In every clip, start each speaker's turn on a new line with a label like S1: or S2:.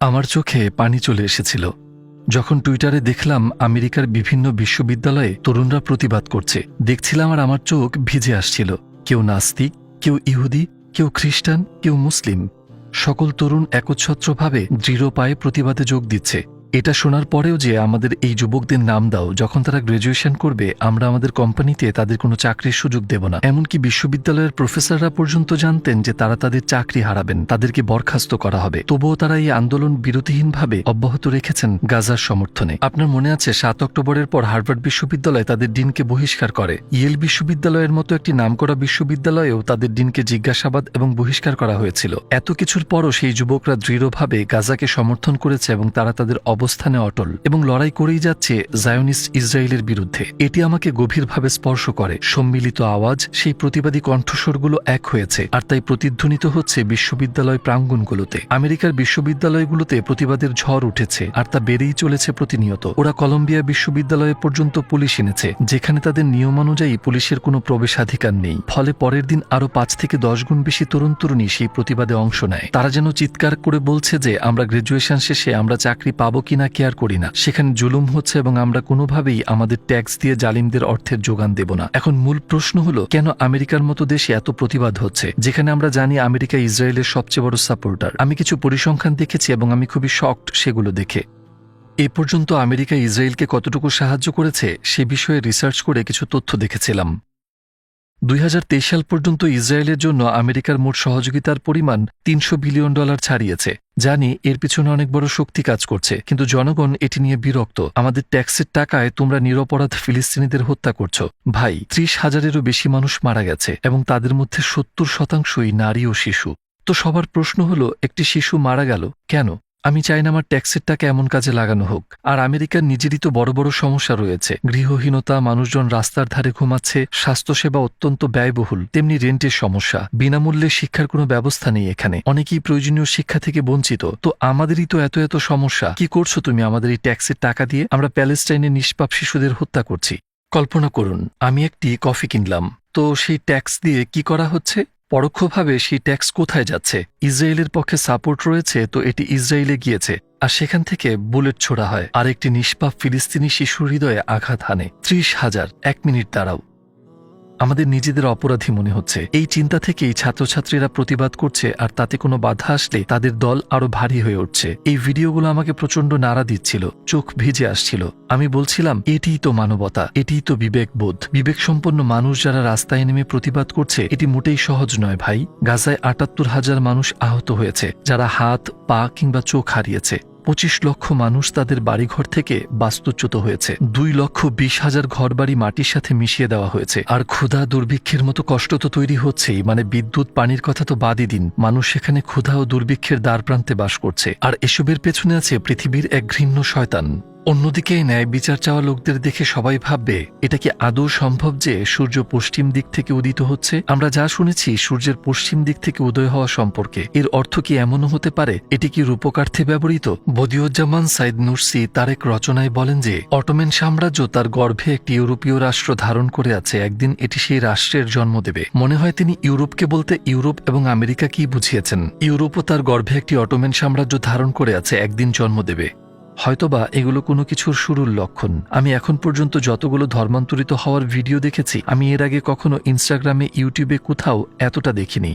S1: আমার চোখে পানি চলে এসেছিল যখন টুইটারে দেখলাম আমেরিকার বিভিন্ন বিশ্ববিদ্যালয়ে তরুণরা প্রতিবাদ করছে। দেখছিলাম আর আমার চোখ ভিজে আসছিল। কেউ নাস্তিক, কেউ ইহুদি, কেউ খ্রিস্টান, কেউ মুসলিম, সকল তরুণ একচ্ছত্রভাবে দৃঢ় পায়ে প্রতিবাদে যোগ দিচ্ছে। এটা শোনার পরেও যে আমাদের এই যুবকদের নাম দাও, যখন তারা গ্র্যাজুয়েশন করবে আমরা আমাদের কোম্পানিতে তাদের কোনো চাকরির সুযোগ দেব না। এমনকি বিশ্ববিদ্যালয়ের প্রফেসররা পর্যন্ত জানতেন যে তারা তাদের চাকরি হারাবেন, তাদেরকে বরখাস্ত করা হবে। তবুও তারা এই আন্দোলন বিরতিহীনভাবে অব্যাহত রেখেছেন গাজার সমর্থনে। আপনার মনে আছে 7 অক্টোবরের পর হার্ভার্ড বিশ্ববিদ্যালয় তাদের ডিনকে বহিষ্কার করে। ইয়েল বিশ্ববিদ্যালয়ের মতো একটি নামকরা বিশ্ববিদ্যালয়েও তাদের ডিনকে জিজ্ঞাসাবাদ এবং বহিষ্কার করা হয়েছিল। এত কিছুর পরও সেই যুবকরা দৃঢ়ভাবে গাজাকে সমর্থন করেছে এবং তারা তাদের অবস্থানে অটল এবং লড়াই করেই যাচ্ছে জায়োনিস্ট ইসরায়েলের বিরুদ্ধে। এটি আমাকে গভীরভাবে স্পর্শ করে। সম্মিলিত আওয়াজ, সেই প্রতিবাদী কণ্ঠস্বরগুলো এক হয়েছে, আর তাই প্রতিধ্বনিত হচ্ছে বিশ্ববিদ্যালয় প্রাঙ্গণগুলোতে। আমেরিকার বিশ্ববিদ্যালয়গুলোতে প্রতিবাদের ঝড় উঠেছে, আর তা বেড়েই চলেছে প্রতিনিয়ত। ওরা কলম্বিয়া বিশ্ববিদ্যালয়ে পর্যন্ত পুলিশ এনেছে, যেখানে তাদের নিয়মানুযায়ী পুলিশের কোনো প্রবেশাধিকার নেই। ফলে পরের দিন আরও 5 থেকে 10 গুণ বেশি তরুণ তরুণী সেই প্রতিবাদে অংশ নেয়। তারা যেন চিৎকার করে বলছে যে আমরা গ্র্যাজুয়েশন শেষে আমরা চাকরি পাবো কিনা কেয়ার করি না, সেখানে জুলুম হচ্ছে এবং আমরা কোনোভাবেই আমাদের ট্যাক্স দিয়ে জালিমদের অর্থের যোগান দেব না। এখন মূল প্রশ্ন হলো, কেন আমেরিকার মতো দেশে এত প্রতিবাদ হচ্ছে, যেখানে আমরা জানি আমেরিকা ইসরায়েলের সবচেয়ে বড় সাপোর্টার? আমি কিছু পরিসংখ্যান দেখেছি এবং আমি খুবই শকড সেগুলো দেখে। এ পর্যন্ত আমেরিকা ইসরায়েলকে কতটুকু সাহায্য করেছে সে বিষয়ে রিসার্চ করে কিছু তথ্য দেখেছিলাম। 2023 সাল পর্যন্ত ইসরায়েলের জন্য আমেরিকার মোট সহযোগিতার পরিমাণ $300 বিলিয়ন ছাড়িয়েছে। জানি এর পিছনে অনেক বড় শক্তি কাজ করছে, কিন্তু জনগণ এটি নিয়ে বিরক্ত। আমাদের ট্যাক্সের টাকায় তোমরা নিরপরাধ ফিলিস্তিনিদের হত্যা করছো। ভাই, 30,000-এরও বেশি মানুষ মারা গেছে এবং তাদের মধ্যে 70% নারী ও শিশু। তো সবার প্রশ্ন হলো, একটি শিশু মারা গেল কেন? আমি চাই না আমার ট্যাক্সের টাকা এমন কাজে লাগানো হোক। আর আমেরিকার নিজেরই তো বড় বড় সমস্যা রয়েছে। গৃহহীনতা, মানুষজন রাস্তার ধারে ঘুমাচ্ছে, স্বাস্থ্যসেবা অত্যন্ত ব্যয়বহুল, তেমনি রেন্টের সমস্যা, বিনামূল্যে শিক্ষার কোনো ব্যবস্থা নেই এখানে, অনেকেই প্রয়োজনীয় শিক্ষা থেকে বঞ্চিত। তো আমাদেরই তো এত এত সমস্যা। কি করছো তুমি আমাদের এই ট্যাক্সের টাকা দিয়ে? আমরা প্যালেস্টাইনের নিষ্পাপ শিশুদের হত্যা করছি। কল্পনা করুন, আমি একটি কফি কিনলাম, তো সেই ট্যাক্স দিয়ে কি করা হচ্ছে? পরোক্ষভাবে সেই ট্যাক্স কোথায় যাচ্ছে? ইসরায়েলের পক্ষে সাপোর্ট রয়েছে, তো এটি ইসরায়েলে গিয়েছে, আর সেখান থেকে বুলেট ছোড়া হয় আর একটি নিষ্পাপ ফিলিস্তিনি শিশুর হৃদয়ে আঘাত হানে। 30,000। 1 মিনিট দাঁড়াও, আমাদের নিজেদের অপরাধী মনে হচ্ছে। এই চিন্তা থেকেই ছাত্রছাত্রীরা প্রতিবাদ করছে, আর তাতে কোনো বাধা আসলে তাদের দল আরো ভারী হয়ে উঠছে। এই ভিডিওগুলো আমাকে প্রচণ্ড নাড়া দিচ্ছিল, চোখ ভিজে আসছিল। আমি বলছিলাম, এটিই তো মানবতা, এটিই তো বিবেকবোধ। বিবেকসম্পন্ন মানুষ যারা রাস্তায় নেমে প্রতিবাদ করছে, এটি মোটেই সহজ নয় ভাই। গাজায় 78,000 মানুষ আহত হয়েছে, যারা হাত, পা কিংবা চোখ হারিয়েছে। 25 লক্ষ মানুষ তাদের বাড়িঘর থেকে বাস্তুচ্যুত হয়েছে। 2,20,000 ঘরবাড়ি মাটির সাথে মিশিয়ে দেওয়া হয়েছে। আর ক্ষুধা, দুর্ভিক্ষের মতো কষ্ট তো তৈরি হচ্ছেই, মানে বিদ্যুৎ, পানির কথা তো বাদই দিন। মানুষ সেখানে ক্ষুধা ও দুর্ভিক্ষের দ্বারপ্রান্তে বাস করছে, আর এসবের পেছনে আছে পৃথিবীর এক ঘৃণ্য শয়তান। অন্যদিকে ন্যায় বিচার চাওয়া লোকদের দেখে সবাই ভাববে, এটা কি আদৌ সম্ভব যে সূর্য পশ্চিম দিক থেকে উদিত হচ্ছে? আমরা যা শুনেছি সূর্যের পশ্চিম দিক থেকে উদয় হওয়া সম্পর্কে, এর অর্থ কি এমনও হতে পারে এটি কি রূপকার্থে ব্যবহৃত? বদিউজ্জামান সাইদ নুরসি তার এক রচনায় বলেন যে অটোমান সাম্রাজ্য তার গর্ভে একটি ইউরোপীয় রাষ্ট্র ধারণ করে আছে, একদিন এটি সেই রাষ্ট্রের জন্ম দেবে। মনে হয় তিনি ইউরোপকে বলতে ইউরোপ এবং আমেরিকা কি বুঝিয়েছেন। ইউরোপও তার গর্ভে একটি অটোমান সাম্রাজ্য ধারণ করে আছে, একদিন জন্ম দেবে। হয়তোবা এগুলো কোনো কিছুর শুরুর লক্ষণ। আমি এখন পর্যন্ত যতগুলো ধর্মান্তরিত হওয়ার ভিডিও দেখেছি, আমি এর আগে কখনো ইনস্টাগ্রামে, ইউটিউবে কোথাও এতটা দেখিনি।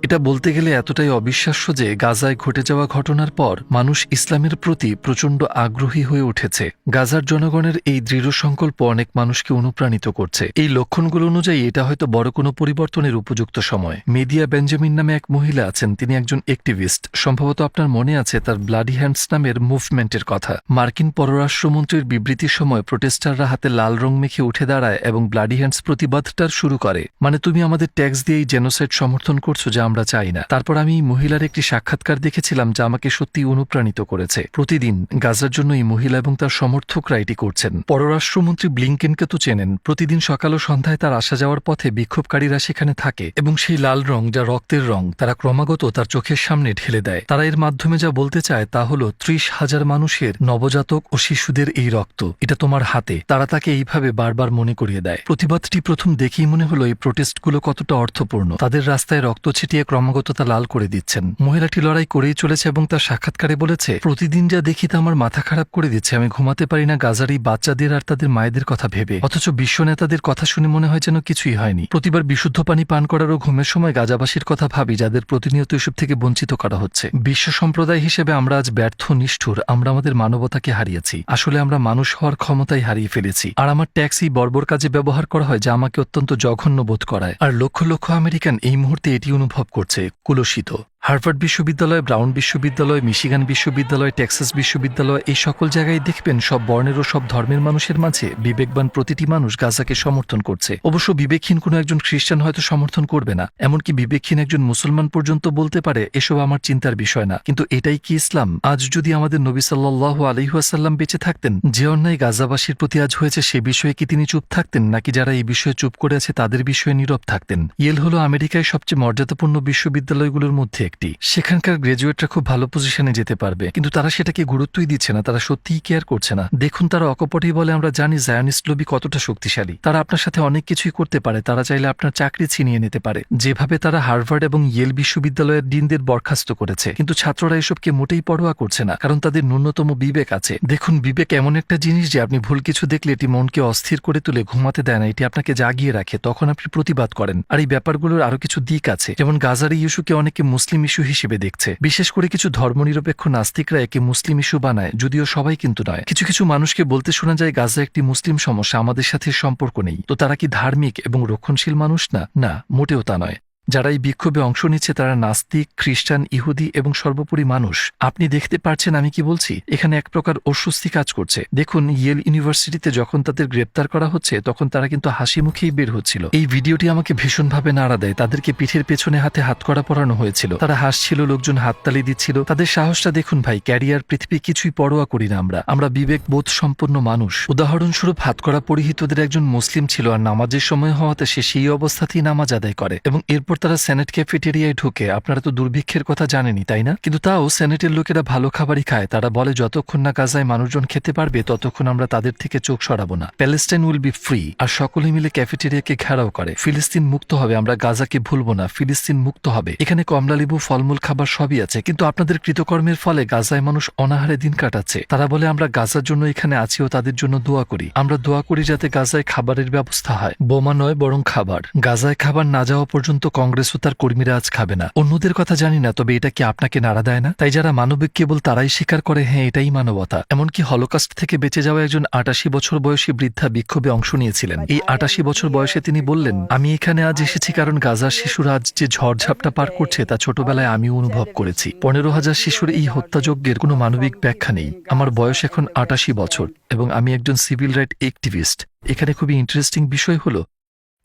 S1: এটা বলতে গেলে এতটাই অবিশ্বাস্য যে গাজায় ঘটে যাওয়া ঘটনার পর মানুষ ইসলামের প্রতি প্রচণ্ড আগ্রহী হয়ে উঠেছে। গাজার জনগণের এই দৃঢ় সংকল্প অনেক মানুষকে অনুপ্রাণিত করছে। এই লক্ষণগুলো অনুযায়ী এটা হয়তো বড় কোনো পরিবর্তনের উপযুক্ত সময়। মেডিয়া বেঞ্জামিন নামে এক মহিলা আছেন, তিনি একজন অ্যাক্টিভিস্ট। সম্ভবত আপনার মনে আছে তার ব্লাডি হ্যান্ডস নামের মুভমেন্টের কথা। মার্কিন পররাষ্ট্রমন্ত্রীর বিবৃতির সময় প্রোটেস্টাররা হাতে লাল রং মেখে উঠে দাঁড়ায় এবং ব্লাডি হ্যান্ডস প্রতিবাদটার শুরু করে, মানে তুমি আমাদের ট্যাক্স দিয়ে এই জেনোসাইড সমর্থন করছো যা আমরা চাই না। তারপর আমি মহিলার একটি সাক্ষাৎকার দেখেছিলাম যা আমাকে সত্যি অনুপ্রাণিত করেছে। প্রতিদিন গাজার জন্য এই মহিলা এবং তার সমর্থকরা এটি করছেন। পররাষ্ট্রমন্ত্রী ব্লিংকেনকে তো চেনেন, প্রতিদিন সকাল ও সন্ধ্যায় তার আসা যাওয়ার পথে বিক্ষোভকারীরা সেখানে থাকে এবং সেই লাল রং, যা রক্তের রং, তারা ক্রমাগত তার চোখের সামনে ঢেলে দেয়। তারা এর মাধ্যমে যা বলতে চায় তা হলো 30,000 মানুষের, নবজাতক ও শিশুদের এই রক্ত, এটা তোমার হাতে। তারা তাকে এইভাবে বারবার মনে করিয়ে দেয়। প্রতিবাদটি প্রথম দেখেই মনে হলো এই প্রোটেস্টগুলো কতটা অর্থপূর্ণ। তাদের রাস্তায় রক্ত ছিটিয়ে দিয়ে ক্রমাগত তা লাল করে দিচ্ছেন। মহিলাটি লড়াই করেই চলেছে এবং তার সাক্ষাৎকারে বলেছে, প্রতিদিন যা দেখি তা আমার মাথা খারাপ করে দিচ্ছে। আমি ঘুমাতে পারি না গাজার এই বাচ্চাদের আর তাদের মায়েদের কথা ভেবে। অথচ বিশ্ব নেতাদের কথা শুনে মনে হয় যেন কিছুই হয়নি। প্রতিবার বিশুদ্ধ পানি পান করারও ঘুমের সময় গাজাবাসীর কথা ভাবি, যাদের প্রতিনিয়ত এসব থেকে বঞ্চিত করা হচ্ছে। বিশ্ব সম্প্রদায় হিসেবে আমরা আজ ব্যর্থ, নিষ্ঠুর। আমরা আমাদের মানবতাকে হারিয়েছি। আসলে আমরা মানুষ হওয়ার ক্ষমতাই হারিয়ে ফেলেছি। আর আমার ট্যাক্স এই বর্বর কাজে ব্যবহার করা হয়, যা আমাকে অত্যন্ত জঘন্য বোধ করায়। আর লক্ষ লক্ষ আমেরিকান এই মুহূর্তে এটি অনুভব করছে, কুলসিত। হার্ভার্ড বিশ্ববিদ্যালয়, ব্রাউন বিশ্ববিদ্যালয়, মিশিগান বিশ্ববিদ্যালয়, টেক্সাস বিশ্ববিদ্যালয়, এই সকল জায়গায় দেখবেন সব বর্ণের ও সব ধর্মের মানুষের মাঝে বিবেকবান প্রতিটি মানুষ গাজাকে সমর্থন করছে। অবশ্য বিবেকহীন কোনো একজন খ্রিস্টান হয়তো সমর্থন করবে না, এমনকি বিবেকহীন একজন মুসলমান পর্যন্ত বলতে পারে এসব আমার চিন্তার বিষয় না। কিন্তু এটাই কি ইসলাম? আজ যদি আমাদের নবী সাল্লাল্লাহু আলাইহি ওয়াসাল্লাম বেঁচে থাকতেন, যে অন্যায় গাজাবাসীর প্রতি আজ হয়েছে সে বিষয়ে কি তিনি চুপ থাকতেন, নাকি যারা এই বিষয়ে চুপ করে আছে তাদের বিষয়ে নীরব থাকতেন? ইয়েল হলো আমেরিকায় সবচেয়ে মর্যাদাপূর্ণ বিশ্ববিদ্যালয়গুলোর মধ্যে একটি। সেখানকার গ্রাজুয়েটরা খুব ভালো পজিশনে যেতে পারবে, কিন্তু তারা সেটাকে গুরুত্বই দিচ্ছে না। তারা সত্যিই কেয়ার করছে না। দেখুন, তারা অকপটেই বলে, আমরা জানি জায়নিস্ট লবি কতটা শক্তিশালী। তারা আপনার সাথে অনেক কিছুই করতে পারে। তারা চাইলে আপনার চাকরি ছিনিয়ে নিতে পারে, যেভাবে তারা হার্ভার্ড এবং ইয়েল বিশ্ববিদ্যালয়ের ডিনদের বরখাস্ত করেছে। কিন্তু ছাত্ররা এসবকে মোটেই পরোয়া করছে না, কারণ তাদের ন্যূনতম বিবেক আছে। দেখুন, বিবেক এমন একটা জিনিস যে আপনি ভুল কিছু দেখলে এটি মনকে অস্থির করে তুলে ঘুমাতে দেয় না, এটি আপনাকে জাগিয়ে রাখে। তখন আপনি প্রতিবাদ করেন। আর এই ব্যাপারগুলোর আরো কিছু দিক আছে, যেমন গাজার এই ইস্যুকে অনেকে মুসলিম ইস্যু হিসেবে দেখছে। বিশেষ করে কিছু ধর্মনিরপেক্ষ নাস্তিকরা একে মুসলিম ইস্যু বানায়, যদিও সবাই কিন্তু নয়। কিছু কিছু মানুষকে বলতে শোনা যায় গাজা একটি মুসলিম সমস্যা, আমাদের সাথে সম্পর্ক নেই। তো তারা কি ধার্মিক এবং রক্ষণশীল মানুষ না? না, মোটেও তা নয়। যারা এই বিক্ষোভে অংশ নিচ্ছে তারা নাস্তিক, খ্রিস্টান, ইহুদি এবং সর্বোপরি মানুষ। আপনি দেখতে পারছেন আমি কি বলছি? এখানে এক প্রকার অস্বস্তি কাজ করছে। দেখুন, ইয়েল ইউনিভার্সিটিতে যখন তাদের গ্রেপ্তার করা হচ্ছে তখন তারা কিন্তু হাসি মুখেই বের হচ্ছিল। এই ভিডিওটি আমাকে ভীষণভাবে নাড়া দেয়। তাদেরকে পিঠের পেছনে হাতে হাতকড়া পরানো হয়েছিল, তারা হাসছিল, লোকজন হাততালি দিচ্ছিল। তাদের সাহসটা দেখুন ভাই। ক্যারিয়ার, পৃথিবী কিছুই পরোয়া করি না আমরা। আমরা বিবেক বোধ সম্পন্ন মানুষ। উদাহরণস্বরূপ, হাতকড়া পরিহিতদের একজন মুসলিম ছিল, আর নামাজের সময় হওয়াতে সে সেই অবস্থাতেই নামাজ আদায় করে এবং এরপর তারা সেনেট ক্যাফেটেরিয়ায় ঢুকে। আপনারা তো দুর্ভিক্ষের কথা জানেনই, তাই না? কিন্তু তাও সেনেটের লোকেরা ভালো খাবারই খায়। তারা বলে যতক্ষণ না গাজায় মানুষজন খেতে পারবে ততক্ষণ আমরা তাদের থেকে চোখ সরাবো না। Palestine will be free. আর সকলে মিলে ক্যাফেটেরিয়াকে ঘেরাও করে। ফিলিস্তিন মুক্ত হবে, আমরা গাজাকে ভুলবো না। ফিলিস্তিন মুক্ত হবে। এখানে কমলালেবু, ফলমূল, খাবার সবই আছে। কিন্তু আপনাদের কৃতকর্মের ফলে গাজায় মানুষ অনাহারে দিন কাটাচ্ছে। তারা বলে আমরা গাজার জন্য এখানে আছি ও তাদের জন্য দোয়া করি। আমরা দোয়া করি যাতে গাজায় খাবারের ব্যবস্থা হয়। বোমা নয়, বরং খাবার। গাজায় খাবার না যাওয়া পর্যন্ত কংগ্রেস ও তার কর্মীরা আজ খাবে না। অন্যদের কথা জানি না, তবে এটা কি আপনাকে নাড়া দেয় না? তাই যারা মানবিক কেবল তারাই স্বীকার করে হ্যাঁ এটাই মানবতা। এমনকি হলোকাস্ট থেকে বেঁচে যাওয়া একজন ৮৮ বছর বয়সী বৃদ্ধা বিক্ষোভে অংশ নিয়েছিলেন। এই ৮৮ বছর বয়সে তিনি বললেন, আমি এখানে আজ এসেছি কারণ গাজার শিশুরা আজ যে ঝড়ঝাপটা পার করছে তা ছোটবেলায় আমিও অনুভব করেছি। ১৫,০০০ শিশুর এই হত্যাযজ্ঞের কোনো মানবিক ব্যাখ্যা নেই। আমার বয়স এখন ৮৮ বছর এবং আমি একজন সিভিল রাইট অ্যাক্টিভিস্ট। এখানে খুবই ইন্টারেস্টিং বিষয় হলো,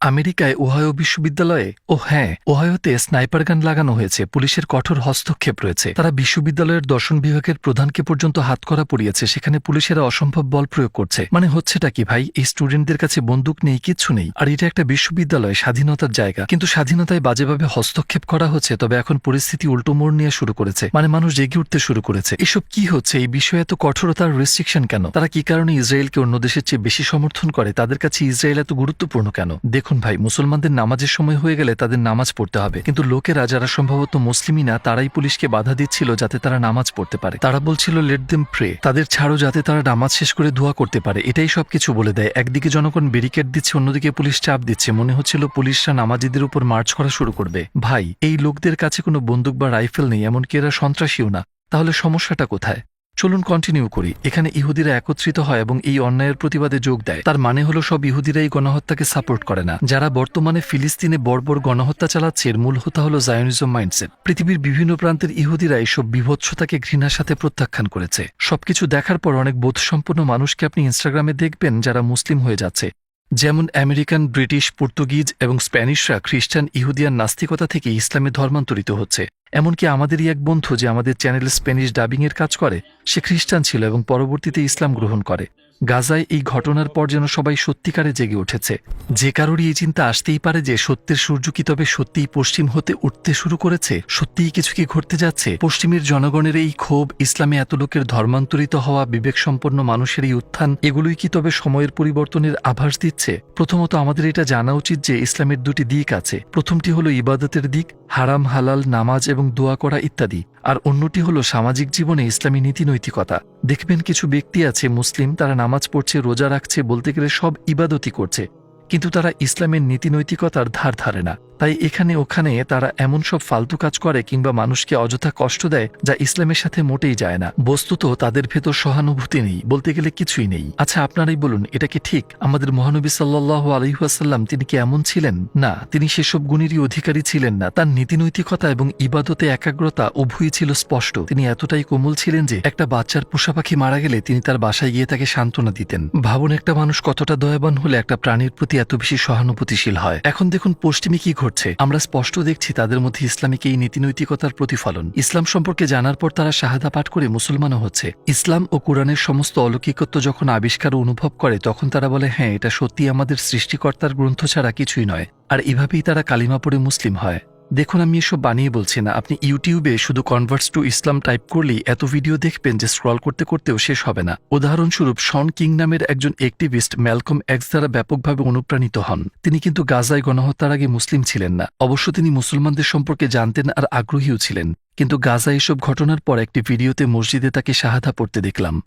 S1: আমেরিকায় ওহাইও বিশ্ববিদ্যালয়ে, ও হ্যাঁ, ওহাইওতে স্নাইপার গান লাগানো হয়েছে। পুলিশের কঠোর হস্তক্ষেপ রয়েছে। তারা বিশ্ববিদ্যালয়ের দর্শন বিভাগের প্রধানকে পর্যন্ত হাতকড়া পরিয়েছে। সেখানে পুলিশেরা অসম্ভব বল প্রয়োগ করছে। মানে হচ্ছেটা কি ভাই? এই স্টুডেন্টদের কাছে বন্দুক নেই, কিচ্ছু নেই। আর এটা একটা বিশ্ববিদ্যালয়, স্বাধীনতার জায়গা, কিন্তু স্বাধীনতায় বাজেভাবে হস্তক্ষেপ করা হচ্ছে। তবে এখন পরিস্থিতি উল্টো মোড় নিয়ে শুরু করেছে। মানে মানুষ জেগে উঠতে শুরু করেছে। এসব কি হচ্ছে? এই বিষয়ে এত কঠোরতার রেস্ট্রিকশন কেন? তারা কি কারণে ইসরায়েলকে অন্য দেশের চেয়ে বেশি সমর্থন করে? তাদের কাছে ইসরায়েল এত গুরুত্বপূর্ণ কেন? দেখুন ভাই, মুসলমানদের নামাজের সময় হয়ে গেলে তাদের নামাজ পড়তে হবে, কিন্তু লোকেরা যারা সম্ভবত মুসলিমই না তারাই পুলিশকে বাধা দিচ্ছিল যাতে তারা নামাজ পড়তে পারে। তারা বলছিল লেট দেম প্রে, তাদের ছাড়ো যাতে তারা নামাজ শেষ করে দোয়া করতে পারে। এটাই সবকিছু বলে দেয়। একদিকে জনগণ ব্যারিকেড দিচ্ছে, অন্যদিকে পুলিশ চাপ দিচ্ছে। মনে হচ্ছিল পুলিশরা নামাজিদের উপর মার্চ করা শুরু করবে। ভাই, এই লোকদের কাছে কোনো বন্দুক বা রাইফেল নেই, এমনকি এরা সন্ত্রাসীও না। তাহলে সমস্যাটা কোথায়? চলুন কন্টিনিউ করি। এখানে ইহুদিরা একত্রিত হয় এবং এই অন্যায়ের প্রতিবাদে যোগ দেয়। তার মানে হলো সব ইহুদিরা এই গণহত্যাকে সাপোর্ট করে না। যারা বর্তমানে ফিলিস্তিনে বর্বর গণহত্যা চালাচ্ছে এর মূল হোতা হলো জায়নিজম মাইন্ডসেট। পৃথিবীর বিভিন্ন প্রান্তের ইহুদিরা এইসব বিভৎসতাকে ঘৃণার সাথে প্রত্যাখ্যান করেছে। সবকিছু দেখার পর অনেক বোধসম্পন্ন মানুষকে আপনি ইনস্টাগ্রামে দেখবেন যারা মুসলিম হয়ে যাচ্ছে। যেমন আমেরিকান, ব্রিটিশ, পর্তুগিজ এবং স্প্যানিশরা খ্রিস্টান, ইহুদিয়ান নাস্তিকতা থেকে ইসলামে ধর্মান্তরিত হচ্ছে। এমনকি আমাদেরই এক বন্ধু যে আমাদের চ্যানেলে স্প্যানিশ ডাবিংয়ের কাজ করে, সে খ্রিস্টান ছিল এবং পরবর্তীতে ইসলাম গ্রহণ করে। গাজায় এই ঘটনার পর যেন সবাই সত্যিকারে জেগে উঠেছে। যে কারোরই এই চিন্তা আসতেই পারে যে সত্যের সূর্য কি তবে সত্যিই পশ্চিম হতে উঠতে শুরু করেছে, সত্যিই কিছু কি ঘটতে যাচ্ছে। পশ্চিমের জনগণের এই ক্ষোভ, ইসলামে এত লোকের ধর্মান্তরিত হওয়া, বিবেকসম্পন্ন মানুষের এই উত্থান, এগুলোই কি তবে সময়ের পরিবর্তনের আভাস দিচ্ছে? প্রথমত আমাদের এটা জানা উচিত যে ইসলামের দুটি দিক আছে। প্রথমটি হলো ইবাদতের দিক, হারাম হালাল, নামাজ এবং দোয়া করা ইত্যাদি। আর অন্যটি হলো সামাজিক জীবনে ইসলামী নীতি নৈতিকতা। দেখবেন কিছু ব্যক্তি আছে মুসলিম, তারা নামাজ পড়ছে, রোজা রাখছে, বলতে গেলে সব ইবাদতই করছে, কিন্তু তারা ইসলামের নীতি নৈতিকতার ধার ধারে না। তাই এখানে ওখানে তারা এমন সব ফালতু কাজ করে কিংবা মানুষকে অযথা কষ্ট দেয় যা ইসলামের সাথে মোটেই যায় না। বস্তুত তাদের ভেতর সহানুভূতি নেই, বলতে গেলে কিছুই নেই। আচ্ছা, আপনারাই বলুন, এটা কি ঠিক? আমাদের মহানবী সাল্লাল্লাহু আলাইহি ওয়াসাল্লাম তিনি কি এমন ছিলেন? না, তিনি সেসব গুণেরই অধিকারী ছিলেন না। তার নীতিনৈতিকতা এবং ইবাদতে একাগ্রতা উভয়ই ছিল স্পষ্ট। তিনি এতটাই কোমল ছিলেন যে একটা বাচ্চার পোষা পাখি মারা গেলে তিনি তার বাসায় গিয়ে তাকে সান্ত্বনা দিতেন। ভাবুন, একটা মানুষ কতটা দয়াবান হলে একটা প্রাণীর প্রতি এত বেশি সহানুভূতিশীল হয়। এখন দেখুন পশ্চিমে কি ঘটছে। আমরা স্পষ্ট দেখছি তাদের মধ্যে ইসলামিক এই নীতিনৈতিকতার প্রতিফলন। ইসলাম সম্পর্কে জানার পর তারা শাহাদা পাঠ করে মুসলমানও হচ্ছে। ইসলাম ও কোরআনের সমস্ত অলৌকিকত্ব যখন আবিষ্কার ও অনুভব করে তখন তারা বলে, হ্যাঁ, এটা সত্যি আমাদের সৃষ্টিকর্তার গ্রন্থ ছাড়া কিছুই নয়। আর এভাবেই তারা কালিমা পড়ে মুসলিম হয়। দেখুন, আমি এসব বানিয়ে বলছি না। আপনি ইউটিউবে শুধু কনভার্টস টু ইসলাম টাইপ করলেই এত ভিডিও দেখবেন যে স্ক্রল করতে করতেও শেষ হবে না। উদাহরণস্বরূপ শন কিং নামের একজন অ্যাক্টিভিস্ট ম্যালকম এক্স দ্বারা ব্যাপকভাবে অনুপ্রাণিত হন। তিনি কিন্তু গাজায় গণহত্যার আগে মুসলিম ছিলেন না। অবশ্য তিনি মুসলমানদের সম্পর্কে জানতেন আর আগ্রহীও ছিলেন, কিন্তু গাজা এসব ঘটনার পর একটি ভিডিওতে মসজিদে তাকে শাহাদা পড়তে দেখলাম।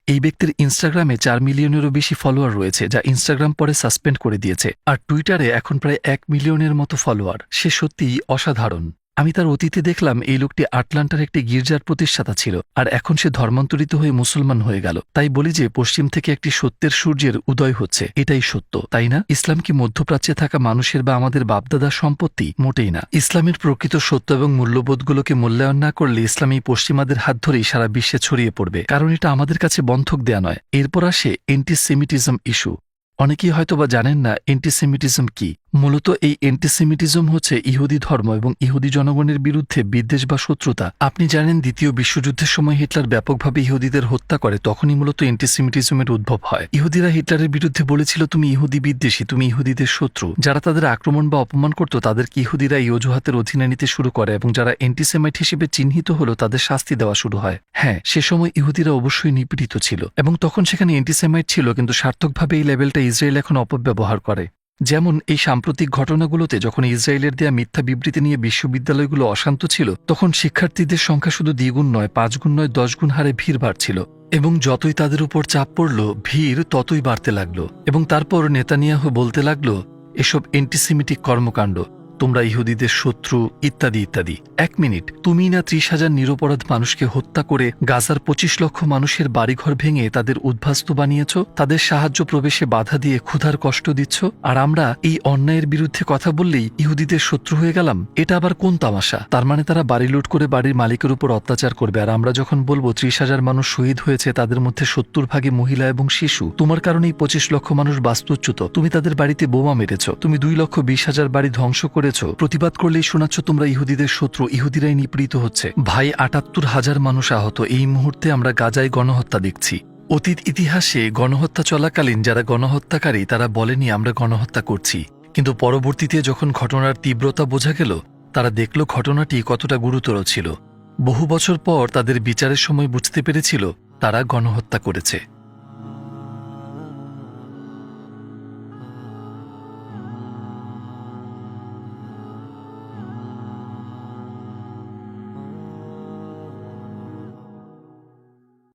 S1: এই ব্যক্তির ইনস্টাগ্রামে 4 মিলিয়নেরও বেশি ফলোয়ার রয়েছে, যা ইনস্টাগ্রাম পরে সাসপেন্ড করে দিয়েছে। আর টুইটারে এখন প্রায় 1 মিলিয়নের মতো ফলোয়ার। সে সত্যিই অসাধারণ। আমি তার অতীতে দেখলাম এই লোকটি আটলান্টার একটি গির্জার প্রতিষ্ঠাতা ছিল, আর এখন সে ধর্মান্তরিত হয়ে মুসলমান হয়ে গেল। তাই বলি যে পশ্চিম থেকে একটি সত্যের সূর্যের উদয় হচ্ছে। এটাই সত্য, তাই না? ইসলাম কি মধ্যপ্রাচ্যে থাকা মানুষের বা আমাদের বাপদাদার সম্পত্তি? মোটেই না। ইসলামের প্রকৃত সত্য এবং মূল্যবোধগুলোকে মূল্যায়ন না করলে ইসলাম এই পশ্চিমাদের হাত ধরেই সারা বিশ্বে ছড়িয়ে পড়বে, কারণ এটা আমাদের কাছে বন্ধক দেয়া নয়। এরপর আসে অ্যান্টিসেমিটিজম ইস্যু। অনেকেই হয়তোবা জানেন না অ্যান্টিসেমিটিজম কি। মূলত এই অ্যান্টিসেমিটিজম হচ্ছে ইহুদি ধর্ম এবং ইহুদি জনগণের বিরুদ্ধে বিদ্বেষ বা শত্রুতা। আপনি জানেন দ্বিতীয় বিশ্বযুদ্ধের সময় হিটলার ব্যাপকভাবে ইহুদিদের হত্যা করে, তখনই মূলত অ্যান্টিসেমিটিজমের উদ্ভব হয়। ইহুদিরা হিটলারের বিরুদ্ধে বলেছিল, তুমি ইহুদি বিদ্বেষী, তুমি ইহুদিদের শত্রু। যারা তাদের আক্রমণ বা অপমান করত তাদেরকে ইহুদিরা এই অজুহাতের অধীনে নিতে শুরু করে এবং যারা অ্যান্টিসেমাইট হিসেবে চিহ্নিত হলো তাদের শাস্তি দেওয়া শুরু হয়। হ্যাঁ, সে সময় ইহুদিরা অবশ্যই নিপীড়িত ছিল এবং তখন সেখানে অ্যান্টিসেমাইট ছিল, কিন্তু সার্থকভাবে এই লেভেলটা ইসরায়েল এখন অপব্যবহার করে। যেমন এই সাম্প্রতিক ঘটনাগুলোতে যখন ইসরায়েলের দেয়া মিথ্যা বিবৃতি নিয়ে বিশ্ববিদ্যালয়গুলো অশান্ত ছিল, তখন শিক্ষার্থীদের সংখ্যা শুধু 2 গুণ নয়, 5 গুণ নয়, 10 গুণ হারে ভিড় বাড়ছিল। এবং যতই তাদের উপর চাপ পড়ল, ভিড় ততই বাড়তে লাগলো। এবং তারপর নেতানিয়াহু বলতে লাগলো, এসব অ্যান্টিসেমিটিক কর্মকাণ্ড, তোমরা ইহুদিদের শত্রু, ইত্যাদি ইত্যাদি। 1 মিনিট, তুমি না 30,000 নিরপরাধ মানুষকে হত্যা করে গাজার 25 লক্ষ মানুষের বাড়িঘর ভেঙে তাদের উদ্বাস্তু বানিয়েছ, তাদের সাহায্য প্রবেশে বাধা দিয়ে ক্ষুধার কষ্ট দিচ্ছ, আর আমরা এই অন্যায়ের বিরুদ্ধে কথা বললেই ইহুদিদের শত্রু হয়ে গেলাম? এটা আবার কোন তামাশা? তার মানে তারা বাড়ি লুট করে বাড়ির মালিকের উপর অত্যাচার করবে, আর আমরা যখন বলবো 30,000 মানুষ শহীদ হয়েছে, তাদের মধ্যে 70 ভাগে মহিলা এবং শিশু, তোমার কারণেই 25 লক্ষ মানুষ বাস্তুচ্যুত, তুমি তাদের বাড়িতে বোমা মেরেছ, তুমি 2,20,000 বাড়ি ধ্বংস করেছ, প্রতিবাদ করলেই শোনাচ্ছ তোমরা ইহুদিদের শত্রু, ইহুদিরাই নিপীড়িত হচ্ছে। ভাই, 78,000 মানুষ আহত। এই মুহূর্তে আমরা গাজায় গণহত্যা দেখছি। অতীত ইতিহাসে গণহত্যা চলাকালীন যারা গণহত্যাকারী তারা বলেনি আমরা গণহত্যা করছি, কিন্তু পরবর্তীতে যখন ঘটনার তীব্রতা বোঝা গেল, তারা দেখল ঘটনাটি কতটা গুরুতর ছিল। বহু বছর পর তাদের বিচারের সময় বুঝতে পেরেছিল তারা গণহত্যা করেছে।